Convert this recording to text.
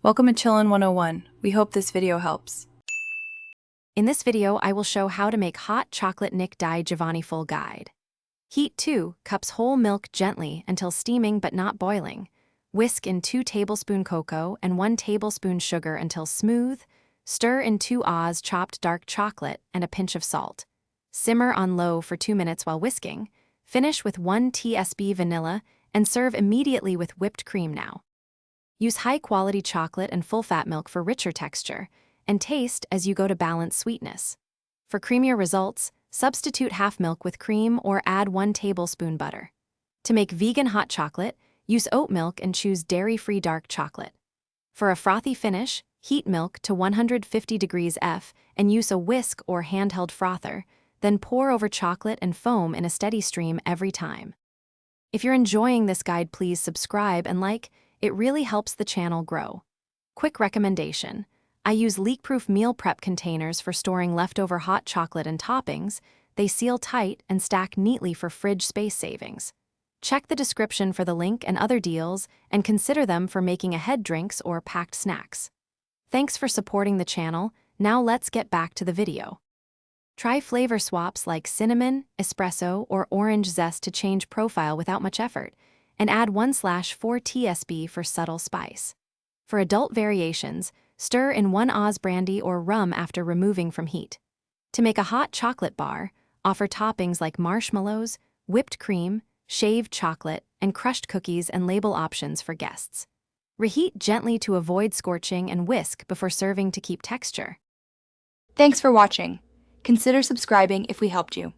Welcome to Chillin' 101. We hope this video helps. In this video, I will show how to make hot chocolate Digiovanni full guide. Heat 2 cups whole milk gently until steaming but not boiling. Whisk in 2 tablespoons cocoa and 1 tablespoon sugar until smooth. Stir in 2 Oz chopped dark chocolate and a pinch of salt. Simmer on low for 2 minutes while whisking. Finish with 1 tsp vanilla and serve immediately with whipped cream now. Use high-quality chocolate and full-fat milk for richer texture, and taste as you go to balance sweetness. For creamier results, substitute half milk with cream or add 1 tablespoon butter. To make vegan hot chocolate, use oat milk and choose dairy-free dark chocolate. For a frothy finish, heat milk to 150 degrees F and use a whisk or handheld frother, then pour over chocolate and foam in a steady stream every time. If you're enjoying this guide, please subscribe and like. It really helps the channel grow. Quick recommendation: I use leak-proof meal prep containers for storing leftover hot chocolate and toppings. They seal tight and stack neatly for fridge space savings. Check the description for the link and other deals, and consider them for making ahead drinks or packed snacks. Thanks for supporting the channel. Now let's get back to the video. Try flavor swaps like cinnamon, espresso, or orange zest to change profile without much effort, and add 1/4 tsp for subtle spice. For adult variations, stir in 1 Oz brandy or rum after removing from heat. To make a hot chocolate bar, offer toppings like marshmallows, whipped cream, shaved chocolate, and crushed cookies, and label options for guests. Reheat gently to avoid scorching and whisk before serving to keep texture. Thanks for watching. Consider subscribing if we helped you.